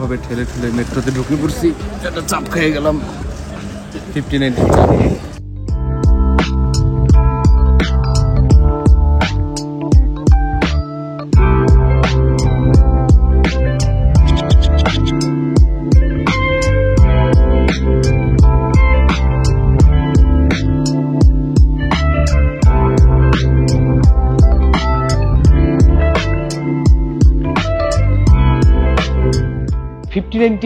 ভাবে ঠেলে ঠেলে মেট্রোতে ঢুকে পড়ছি, একটা চাপ খেয়ে গেলাম 59 চাপ।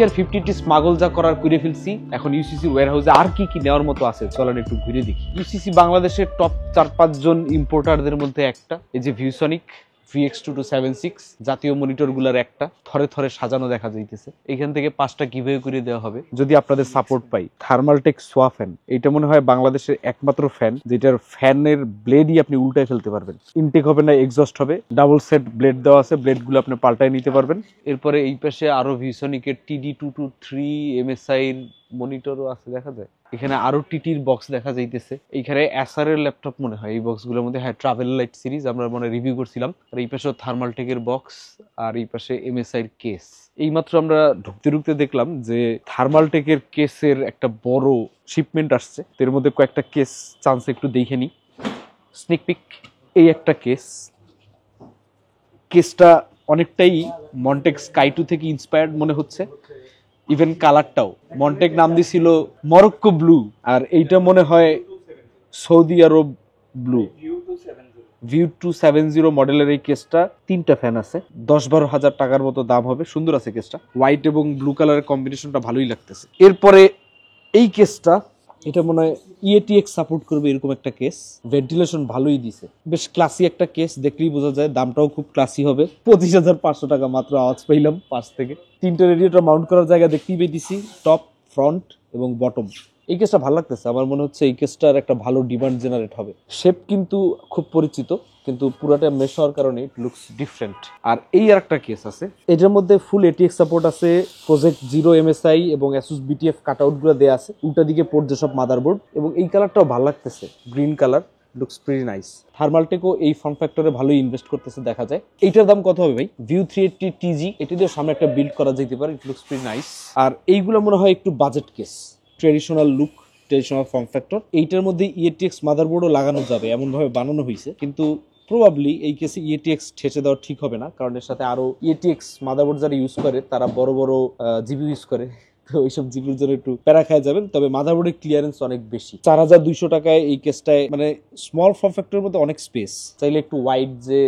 আর 50 স্মাগল যা করার করে ফেলছি, এখন ইউসিসি ওয়্যারহাউসে আর কি কি নেওয়ার মতো আছে চলেন একটু ঘুরে দেখি। ইউসিসি বাংলাদেশের টপ 4-5 জন ইম্পোর্টারদের মধ্যে একটা। এই যে ভিউসনিক VX2276 জাতীয় মনিটর গুলার একটা থরে থরে সাজানো দেখা যাইতেছে। এখান থেকে 5টা গিভওয়ে করে দেওয়া হবে যদি আপনাদের সাপোর্ট পাই। থার্মালটেক সোয়া ফ্যান, এটা মনে হয় বাংলাদেশের একমাত্র ফ্যান যেটার ফ্যানের ব্লেডই আপনি উল্টায় ফেলতে পারবেন। ইনটেক হবে না, এক্সস্ট হবে, ডাবল সেট ব্লেড দেওয়া আছে, ব্লেড গুলো আপনি পাল্টায় নিতে পারবেন। এরপরে এই পাশে আরো ভিউসনিকের TD223 MSI মনিটরও আছে দেখা যায়। এখানে আরো টিটির বক্স দেখা যাইতেছে। এইখানে এসার এর ল্যাপটপ মনে হয় এই বক্সগুলোর মধ্যে, হ্যাঁ ট্রাভেল লাইট সিরিজ আমরা মনে রিভিউ করছিলাম। আর এই পাশে থার্মালটেকের বক্স, আর এই পাশে MSI এর কেস। এইমাত্র আমরা ঢুকতে ঢুকতে দেখলাম যে থার্মালটেকের কেসের একটা বড় শিপমেন্ট আসছে। এর মধ্যে কয়েকটা কেস চান্স একটু দেখে নি। স্নিক পিক, এই একটা কেস। কেসটা অনেকটাই মন্টেক স্কাই 2 থেকে ইন্সপায়ার্ড মনে হচ্ছে। ইভেন কালারটাও মন্টেক নাম দিছিল মরক্কো ব্লু, আর এইটা মনে হয় সৌদি আরব ব্লু। VU270 মডেলের এই কেসটা 3টা ফ্যান আছে, 10-12 হাজার টাকার মতো দাম হবে। সুন্দর আছে কেসটা, হোয়াইট এবং ব্লু কালারের কম্বিনেশনটা ভালোই লাগতেছে। এরপরে এই কেসটা, এটা মনে হয় EATX সাপোর্ট করবে এরকম একটা কেস। ভেন্টিলেশন ভালোই দিছে, বেশ ক্লাসি একটা কেস, দেখলেই বোঝা যায়। দামটাও খুব ক্লাসি হবে, 25,500 টাকা মাত্র। আওয়াজ পাইলাম পাশ থেকে। 3টে রেডিয়েটর মাউন্ট করার জায়গা দেখতেই পেয়েছি, টপ, ফ্রন্ট এবং বটম। এই কেসটা ভালো লাগতেছে, আমার মনে হচ্ছে এই কেসটার একটা ভালো ডিমান্ড জেনারেট হবে। শেপ কিন্তু খুব পরিচিত, কিন্তু পুরাটা মেশ হওয়ার কারণে ইট লুকস ডিফারেন্ট। আর এই আর একটা কেস আছে, এটার মধ্যে ফুল ATX সাপোর্ট আছে, প্রজেক্ট 0 MSI এবং Asus BTF কাটআউট গুলো দেওয়া আছে। উল্টা দিকে পোর্ট যেসব মাদারবোর্ড, এবং এই কালারটাও ভালো লাগতেছে, green colour, looks pretty nice. থার্মালটেকও এই ফর্ম ফ্যাক্টরে ভালোই ইনভেস্ট করতেছে দেখা যায়। এইটার দাম কত হবে ভাই? VU380 TG, এটি দিয়ে সামনে একটা বিল্ড করা যেতে পারে, ইট লুকস প্রিটি নাইস। আর এইগুলো মনে হয় একটু budget case, traditional look, traditional form factor. এইটার মধ্যে EATX মাদারবোর্ডও লাগানো যাবে, এমন ভাবে বানানো হয়েছে। কিন্তু প্রবাবলি এই কেসে EATX ঠেসে দেওয়া ঠিক হবে না, কারণ এর সাথে আরো EATX মাদারবোর্ড যারা ইউজ করে তারা বড় বড় জিবি ইউজ করে, তো ওইসব জিবির জন্য একটু প্যারা খায় যাবেন। তবে মাদারবোর্ডের ক্লিয়ারেন্স অনেক বেশি। 4200 টাকায় এই কেসটায়, মানে স্মল ফর্ম ফ্যাক্টরের মধ্যে অনেক স্পেস। চাইলে একটু ওয়াইড যে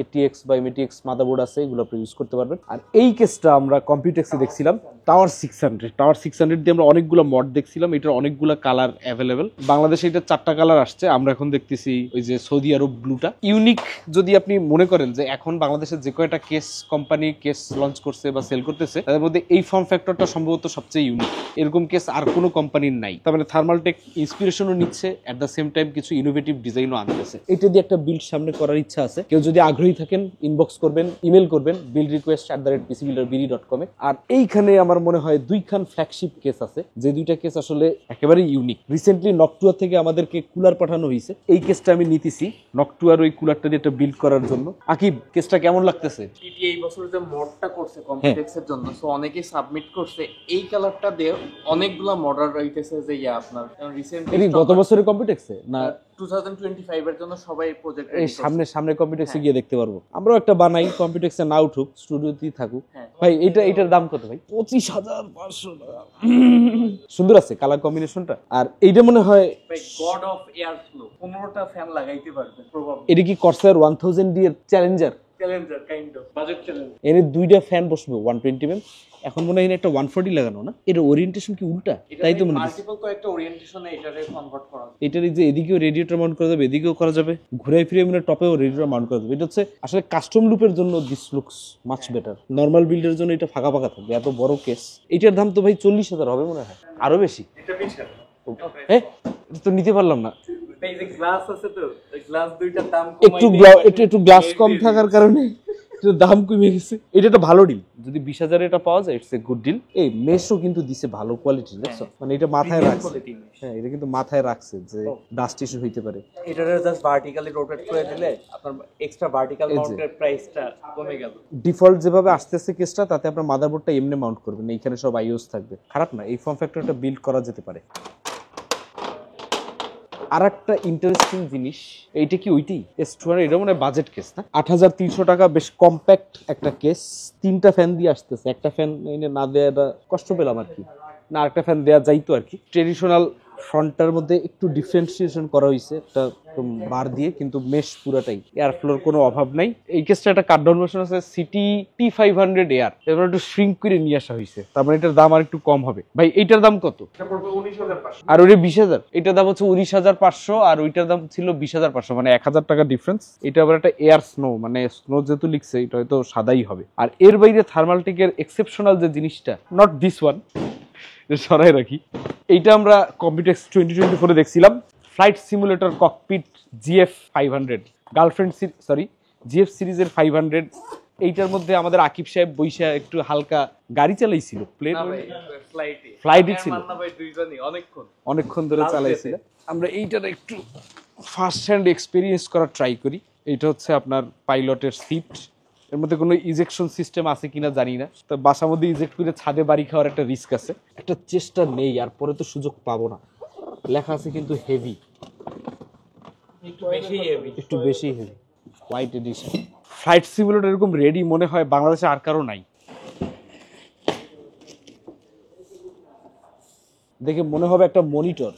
ATX বা MTX মাদারবোর্ড আছে এগুলো আপনি ইউজ করতে পারবেন। আর এই কেসটা আমরা কম্পিউটেক্সে দেখছিলাম, টাওয়ার 600 দিয়ে আমরা অনেকগুলো মড দেখছিলাম। এটার অনেকগুলো কালার অ্যাভেলেবেল। বাংলাদেশে এটা 4টা কালার আসছে, আমরা এখন দেখতেছি ওই যে সৌদি আরব ব্লুটা। ইউনিক যদি আপনি মনে করেন যে এখন বাংলাদেশের যে কয়টা কেস কোম্পানি কেস লঞ্চ করছে বা সেল করতেছে, তাদের মধ্যে এই ফর্ম ফ্যাক্টরটা সম্ভবত সবচেয়ে ইউনিক। এরকম কেস আর কোনো কোম্পানির নাই। তার মানে থার্মালটেক ইন্সপিরেশনও নিচ্ছে, এট দ্য সেম টাইম কিছু ইনোভেটিভ ডিজাইনও আনতেছে। এটা দিয়ে একটা বিল্ড সামনে করার ইচ্ছা আছে। কেউ যদি আগ্রহী থাকেন ইনবক্স করবেন, ইমেল করবেন buildrequest@pcbuilderbd.com এ। আর এইখানে আমার মনে হয় 2খান ফ্ল্যাগশিপ কেস আছে, যে 2টা কেস আসলে একেবারে ইউনিক। রিসেন্টলি নকটুয়া থেকে আমাদেরকে কুলার পাঠানো হয়েছে, এই কেসটা আমি নিতেছি নকটুয়ার ওই কুলারটা দিয়ে একটা বিল্ড করার জন্য। আকিব, কেসটা কেমন লাগতেছে? টিটি এই বছর যে মডটা করছে কম্পিউটেক্সের জন্য, সো অনেকেই সাবমিট করছে এই কালারটা দিয়ে। অনেকগুলা মডার রাইতেছে যে আপনার রিসেন্টলি গত বছরের কম্পিউটেক্সে না 2025 এর জন্য সবাই প্রজেক্ট এই সামনে কম্পিউটেক্সে গিয়ে দেখতে পারবো। আমরাও একটা বানাই, কম্পিউটেক্সে না উঠুক, স্টুডিওতেই থাকুক। ভাই এটার দাম কত ভাই? 25,500 টাকা। সুন্দর আছে কালার কম্বিনেশনটা। আর এইটা মনে হয় গড অফ এয়ার ফ্লো, 15টা ফ্যান লাগাইতে পারবে প্রবাবলি। এটা কি কর্সার 1000D এর challenger kind of budget challenge. এর 2টা ফ্যান বসবে 120mm। এখন মনে হয় একটা 140 লাগানো না, এর ওরিয়েন্টেশন কি উল্টা? তাই তো মনে হয় মাল্টিপল কয়েকটা ওরিয়েন্টেশনে এটারে কনভার্ট করা যায়। এটার যে এদিকেও রেডিয়েটর মাউন্ট করা যাবে, এদিকেও করা যাবে, ঘুরাই ফিরে মানে টপেও রেডিয়েটর মাউন্ট করা যাবে। এটা হচ্ছে আসলে কাস্টম লুপের জন্য this looks much better. Normal বিল্ডের জন্য এটা ফাঁকা ফাঁকা থাকবে। এত বড় কেস, এটার দাম তো ভাই 40,000 হবে মনে হয়, আরো বেশি। এটা বেশি হ্যাঁ, এটা তো নিতে পারলাম না। এই যে গ্লাস আছে, তো গ্লাস দুইটার দাম একটু গ্লাস কম থাকার কারণে এটার দাম কমে গেছে। এটা একটা ভালো ডিল, যদি 20,000 এটা পাওয়া যায় ইটস এ গুড ডিল। এই মেশও কিন্তু দিছে ভালো কোয়ালিটির, দেখছো মানে এটা মাথায় রাখছে। হ্যাঁ, এটা কিন্তু মাথায় রাখছে যে ডাস্ট ইস্যু হইতে পারে। এটারে জাস্ট ভার্টিক্যালি রোটেট করে দিলে আপনার এক্সট্রা ভার্টিক্যাল মাউন্টের প্রাইসটা কমে গেল। ডিফল্ট যেভাবে আসতেছে কেসটা, তাতে আপনার মাদারবোর্ডটা এমনি মাউন্ট করবেন, এইখানে সব আইওস থাকবে, খারাপ না। এই ফর্ম ফ্যাক্টরটা বিল্ড করা যেতে পারে। আর একটা ইন্টারেস্টিং জিনিস, এইটা কি ওইটি S200, এটা মনে হয় বাজেট কেস না? 8,300 টাকা, বেশ কম্প্যাক্ট একটা কেস। 3টা ফ্যান দিয়ে আসতেছে, একটা ফ্যান এনে না দেওয়াটা কষ্ট পেলাম আর কি, না আরেকটা ফ্যান দেওয়া যাইতো আর কি। ট্রেডিশনাল ফ্রন্টটার মধ্যে একটু ডিফারেন্সিয়েশন করা হয়েছে একটা বার দিয়ে, কিন্তু মেশ পুরাটাই এয়ার ফ্লোর, কোনো অভাব নাই। এই কেসটা একটা কাট ডাউন ভার্সন আছে, সিটি T500 এয়ার, এবার একটু শ্রিঙ্ক করে নিয়ে আসা হয়েছে, তার মানে এটার দাম আর একটু কম হবে। ভাই এইটার দাম কত? আর ওইটা 20,000, এটার দাম হচ্ছে 19,500, আর ওইটার দাম ছিল 20,500, মানে 1,000 টাকা ডিফারেন্স। এটা আবার একটা এয়ার স্নো, মানে স্নো যেহেতু লিখছে এটা হয়তো সাদাই হবে। আর এর বাইরে থার্মালটেকের এক্সেপশনাল যে জিনিসটা, নট দিস ওয়ান, সরাই রাখি, এইটা আমরা কম্পিউটেক্স 2024 দেখছিলাম, flight simulator cockpit GF 500, girlfriend sorry GF সিরিজের 500। এইটার মধ্যে আমাদের আকিব সাহেব বৈশা একটু হালকা গাড়ি চালাইছিল, প্লেন ফ্লাইটই ছিল, অনেকক্ষণ ধরে চালাইছিল। আমরা এইটার একটু ফার্স্ট হ্যান্ড এক্সপিরিয়েন্স করার ট্রাই করি। এইটা হচ্ছে আপনার পাইলটের সিট, এর মধ্যে কোনো ইজেকশন সিস্টেম আছে কিনা জানি না, তো বাসার মধ্যে ইজেক্ট করে ছাদে বাড়ি খাওয়ার একটা রিস্ক আছে। একটা চেষ্টা নেই, আর পরে তো সুযোগ পাবো না। লেখা আছে কিন্তু হেভি, একটু বেশি heavy, white addition. Flight simulator এরকম রেডি মনে হয় বাংলাদেশে আর কারো নাই। দেখে মনে হবে একটা মনিটর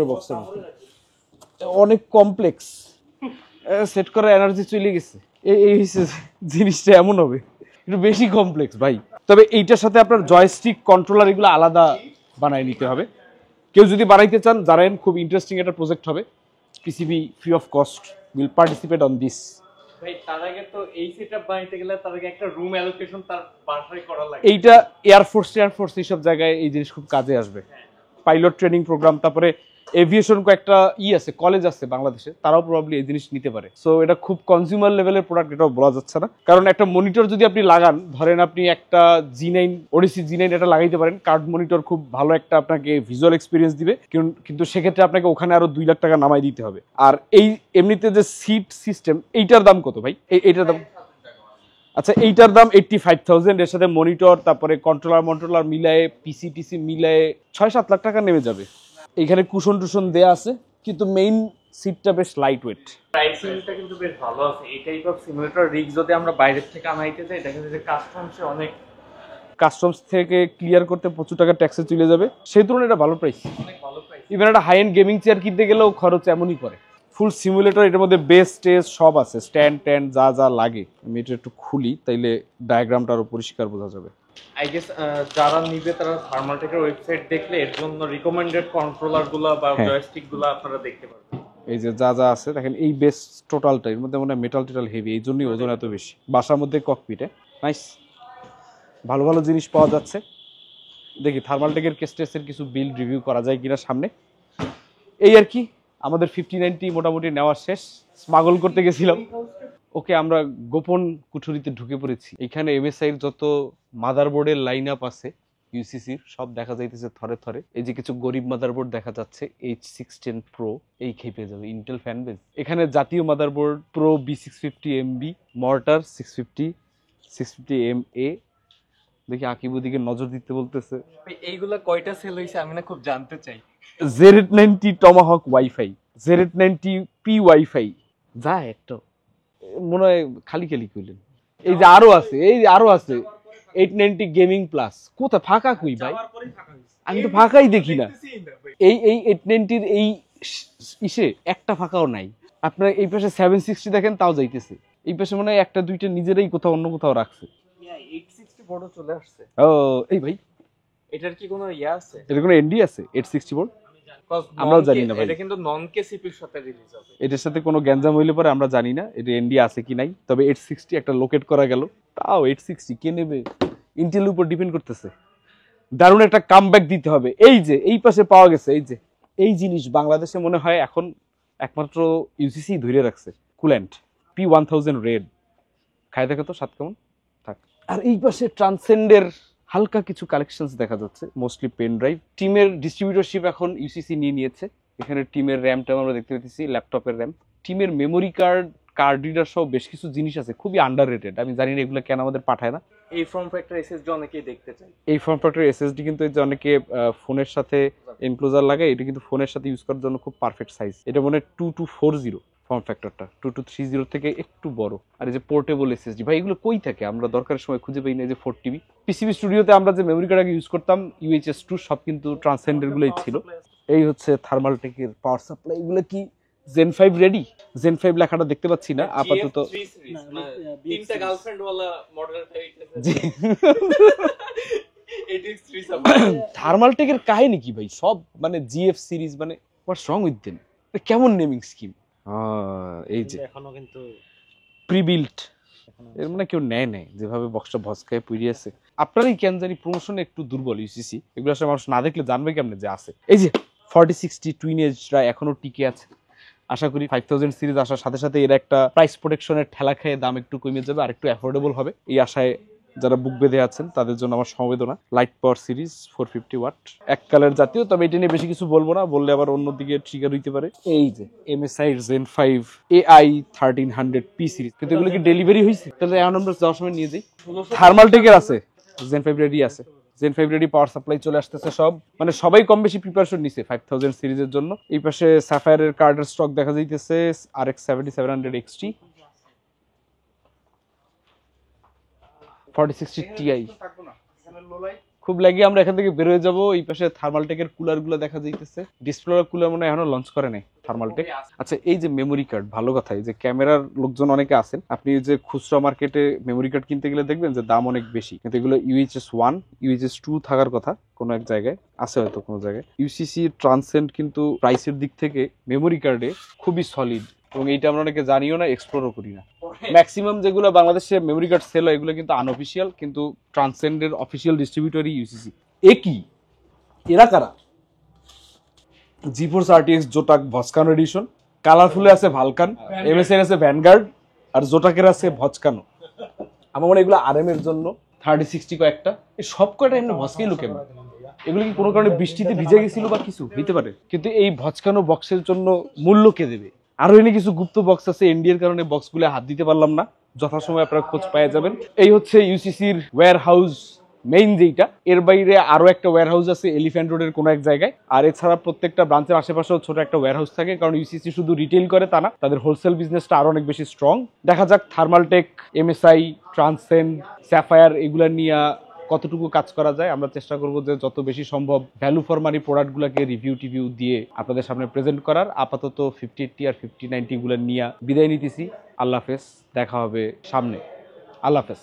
বক্সের মতো, অনেক কমপ্লেক্স, সেট করার এনার্জি চলে গেছে। এই জিনিসটা এমন হবে, একটু বেশি কমপ্লেক্স ভাই। তবে এইটার সাথে আপনার জয়স্টিক কন্ট্রোলার এগুলো আলাদা বানায় নিতে হবে। কেউ যদি বানাইতে চান জানেন, খুব ইন্টারেস্টিং একটা প্রজেক্ট হবে। PCB free of cost will participate on this. ভাই তার আগে তো এই সেটআপ বানাইতে গেলে তার আগে একটা রুম অ্যালোকেশন তার বাসায় করা লাগে। এইটা এয়ারফোর্স এইসব জায়গায় এই জিনিস খুব কাজে আসবে। পাইলট ট্রেনিং প্রোগ্রাম, তারপরে এভিয়েশন কয়েকটা আছে, কলেজ আছে বাংলাদেশে, তারাও প্রবাবলি এই জিনিস নিতে পারে। সো এটা খুব কনজিউমার লেভেলের প্রোডাক্ট, এটাও বলা যাচ্ছে না। কারণ একটা মনিটর যদি আপনি লাগান, ধরেন আপনি একটা G9 ওডিসি G9 এটা লাগাইতে পারেন, কার্ড মনিটর খুব ভালো একটা আপনাকে ভিজুয়াল এক্সপিরিয়েন্স দিবে, কিন্তু সেক্ষেত্রে আপনাকে ওখানে আরো 2 লাখ টাকা নামাই দিতে হবে। আর এই এমনিতে যে সিট সিস্টেম, এইটার দাম কত ভাই? এইটার দাম, আচ্ছা এইটার দাম 85,000, এর সাথে মনিটর, তারপরে কন্ট্রোলার মিলায়ে পিসি মিলায়ে 6-7 লাখ টাকা নেমে যাবে। এখানে কুশন টুশন দেয়া আছে, কিন্তু মেইন সিটটা বেশ লাইট ওয়েট। প্রাইসিংটা কিন্তু বেশ ভালো আছে। এই টাইপ অফ সিমুলেটর রিগ যদি আমরা বাইরে থেকে আনাইতে যাই, দেখা যায় যে কাস্টমসে অনেক, কাস্টমস থেকে ক্লিয়ার করতে প্রচুর টাকা ট্যাক্সে চলে যাবে, সেই তুলনায় এটা ভালো প্রাইস। অনেক ভালো প্রাইস। ইভেন একটা হাই এন্ড গেমিং চেয়ার কিনতে গেলেও খরচ এমনই পড়ে। ফুল সিমুলেটর, এটার মধ্যে বেস টেস সব আছে, স্ট্যান্ড ট্যান্ড যা যা লাগে। আমি এটা একটু খুলি, তাইলে ডায়াগ্রামটা আরো পরিষ্কার বোঝা যাবে। আই গেস যারা নিবে তারা থার্মালটেকের ওয়েবসাইট দেখলে এর জন্য রিকমেন্ডেড কন্ট্রোলার গুলা বা জয়স্টিক গুলা আপনারা দেখতে পারবেন। এই যে যা যা আছে দেখেন, এই বেস টোটালটা, এর মধ্যে মনে হয় মেটাল টেটাল হেভি, এই জন্যই ওজন এত বেশি। বাসার মধ্যে ককপিটে নাইস, ভালো ভালো জিনিস পাওয়া যাচ্ছে। দেখি থার্মালটেকের কেসটেসের কিছু বিল্ড রিভিউ করা যায় কিনা সামনে। এই আর কি, আমাদের 5090 মোটামুটি নেওয়া শেষ। স্মাগল করতে গেছিলাম, ওকে আমরা গোপন কুঠুরিতে ঢুকে পড়েছি। এখানে MSI এর যত মাদারবোর্ডের লাইন আপ আছে ইউসিসির, সব দেখা যাইতেছে থরে থরে। এই যে কিছু গরিব মাদারবোর্ড দেখা যাচ্ছে, H610 Pro, এই খেয়ে পেয়ে যাবে ইন্টেল ফ্যানবেজ। এখানে জাতীয় motherboard pro B650MB, mortar 650MA। দেখি আকিবুদিকে নজর দিতে বলতেছে। এইগুলা কয়টা সেল হইছে আমি না খুব জানতে চাই। Z890 Tomahawk wifi, Z890 P wifi, যা একটা মনে হয় খালি কইলেন। এই যে আরো আছে, এই যে আরো আছে 890 গেমিং প্লাস। কোথা ফাঁকা কই ভাই? আমি তো ফাঁকাই দেখি না। এই 890 এই ইসে একটা ফাঁকাও নাই। আপনার এই পাশে 760 দেখেন, তাও যাইতেছে। এই পাশে মনে হয় একটা দুইটা নিজেরাই কোথাও অন্য কোথাও রাখছে। 860 বড় চলে আসছে। ও এই ভাই, এটার কি কোনো আছে? এটা কোনো এনডি আছে 860 বোর্ড? আমরাও জানি না ভাই। এটা কিন্তু নন কে সিপির সাথে রিলিজ হবে। এটার সাথে কোনো গ্যাঞ্জাম হইলে পরে আমরা জানি না এটা এনডি আছে কি নাই। তবে 860 একটা লোকেট করা গেল, তাও 860 কে নেবে? ইন্টেলের উপর ডিপেন্ড করতেছে। দারুণ একটা কামব্যাক দিতে হবে। এই যে এই পাশে পাওয়া গেছে, এই যে এই জিনিস বাংলাদেশে মনে হয় এখন একমাত্র ইউসিসি ধরে রাখছে, কুল্যান্ট P1000 রেড। খায় দেখো তো স্বাদ কেমন থাক। আর এই পাশে ট্রান্সেন্ডের হালকা কিছু কালেকশনস দেখা যাচ্ছে, মোস্টলি পেন ড্রাইভ। টিমের ডিস্ট্রিবিউটরশিপ এখন ইউসিসি নিয়ে নিয়েছে। এখানে টিমের র্যাম ট্যাম আমরা দেখতে পাচ্ছি, ল্যাপটপের র্যাম, টিমের মেমোরি কার্ড, কার্ড রিডার সহ বেশ কিছু জিনিস আছে, খুবই আন্ডার রেটেড। আমি জানি না এগুলো কেন আমাদের পাঠায় না। এই ফর্ম ফ্যাক্টর এসএসডি অনেকেই দেখতে চায়। এই ফর্ম ফ্যাক্টর এসএসডি কিন্তু এই যে অনেকে ফোনের সাথে এনক্লোজার লাগায়, এটা কিন্তু ফোনের সাথে ইউজ করার জন্য খুব পারফেক্ট সাইজ। এটা মনে হয় 2240 ফর্ম ফ্যাক্টরটা, 2230 থেকে একটু বড়। আর এই যে পোর্টেবল এসএসডি, ভাই এগুলো কই থাকে? আমরা দরকারের সময় খুঁজে পাই না। এই যে 4 TB পিসিবি স্টুডিওতে আমরা যে মেমোরি কার্ড আগে ইউজ করতাম UHS 2, সব কিন্তু ট্রান্সেন্ডের গুলোই ছিল। এই হচ্ছে থার্মালটেকের পাওয়ার সাপ্লাই। এগুলো কি Zen 5 রেডি? Zen 5 লেখাটা দেখতে পাচ্ছি না আপাতত। তিনটা গার্লফ্রেন্ড ওয়ালা মডেল থার্মালটেকের কাহিনী কি ভাই? সব মানে GF সিরিজ, মানে হোয়াটস রং উইথ দেম? কেমন নেমিং স্কিম? এই যে এখনো কিন্তু প্রিবিল্ট, এর মানে কেউ নেয় নেয় যেভাবে বক্সটা ভসকায় পুড়িয়ে আছে। আপনারই কেন জানি প্রমোশনে একটু দুর্বল ইউসিসি, এগুলো আসলে মানুষ না দেখলে জানবে কেমনে যে আছে। এই যে 4060 টুইন এজরা এখনো টিকে আছে। আশা করি 5000 সিরিজ আসার সাথে সাথে এর একটা প্রাইস প্রোটেকশনের ঠেলা খেয়ে দাম একটু কমে যাবে আর একটু অ্যাফোর্ডেবল হবে। এই আশায় যারা বুক বেঁধে আছেন তাদের জন্য আমার সমবেদনা। লাইট পাওয়ার সিরিজ 450 ওয়াট, এক কালার জাতীয়, তবে এটা নিয়ে বেশি কিছু বলবো না, বললে আবার অন্যদিকে ট্রিগার হইতে পারে। এই যে MSI Zen 5 AI 1300P series, কিন্তু এগুলো কি ডেলিভারি হয়েছে? তাহলে এখন আমরা যাওয়ার সময় নিয়ে যাই। থার্মালটেকের আছে, Zen 5 রেডি আছে, Zen 5 রেডি, পাওয়ার সাপ্লাই চলে আসতেছে। সব মানে সবাই কম বেশি প্রিপারেশন নিছে 5000 সিরিজের জন্য। এই পাশে সাফায়ারের কার্ডের স্টক দেখা যাইতেছে, RX 7700 XT, 4060 Ti। খুব লাগি আমরা এখান থেকে বের হয়ে যাবো। এই পাশে থার্মালটেকের কুলার গুলো দেখা যাইতেছে। ডিসপ্লে কুলার মনে হয় এখনো লঞ্চ করে নাই থার্মালটেক। আচ্ছা, এই যে মেমোরি কার্ড, ভালো কথা, এই যে ক্যামেরার লোকজন অনেকে আছেন, আপনি যে খুচরা মার্কেটে মেমোরি কার্ড কিনতে গেলে দেখবেন যে দাম অনেক বেশি, কিন্তু এগুলো UHS 1 UHS 2 থাকার কথা কোনো এক জায়গায়, আছে হয়তো কোনো জায়গায়। ইউসিসি ট্রান্সেন্ড কিন্তু প্রাইসের দিক থেকে মেমোরি কার্ডে খুবই সলিড, এবং এইটা আমরা অনেকে জানিও না, এক্সপ্লোরও করি না। ম্যাক্সিমাম যেগুলো বাংলাদেশে মেমোরি কার্ড সেল হয় এগুলো কিন্তু আনঅফিসিয়াল, কিন্তু ট্রান্সেন্ডের অফিসিয়াল ডিস্ট্রিবিউটরই ইউসিসি। কি এরা কারা? জিফোর্স RTX জোটাক ভসকানো এডিশন, কালারফুলে আছে ভালকান, MSI আছে ভ্যানগার্ড, আর জোটাকের আছে ভচকানো। আমার মনে হয় এগুলো RM এর জন্য 3060 কয়েকটা, এই সব কয়টা এমনি ভসকেই লোকে। এগুলো কি কোনো কারণে বৃষ্টিতে ভিজে গেছিল বা কিছু হইতে পারে? কিন্তু এই ভচকানো বক্সের জন্য মূল্য কে দেবে? আরো এনে কিছু গুপ্ত বক্স আছে, এনডিএর কারণে বক্সগুলো হাত দিতে পারলাম না, যথাসময় আপনারা খোঁজ পেয়ে যাবেন। এই হচ্ছে ইউসিসির ওয়্যার হাউস মেইন যেইটা, এর বাইরে আরো একটা ওয়্যার হাউস আছে এলিফ্যান্ট রোডের কোনো এক জায়গায়। আর এছাড়া প্রত্যেকটা ব্রাঞ্চের আশেপাশেও ছোট একটা ওয়্যার হাউস থাকে, কারণ ইউসিসি শুধু রিটেল করে তা না, তাদের হোলসেল বিজনেসটা আরো অনেক বেশি স্ট্রং। দেখা যাক থার্মালটেক, MSI, ট্রান্সেন্ড, স্যাফায়ার এগুলা নিয়ে কতটুকু কাজ করা যায়। আমরা চেষ্টা করবো যে যত বেশি সম্ভব ভ্যালু ফর মানি প্রোডাক্টগুলোকে রিভিউ দিয়ে আপনাদের সামনে প্রেজেন্ট করার। আপাতত 5080 আর 5090 গুলো নিয়ে বিদায় নিতেছি। আল্লাহ হাফেজ, দেখা হবে সামনে। আল্লাহ হাফেজ।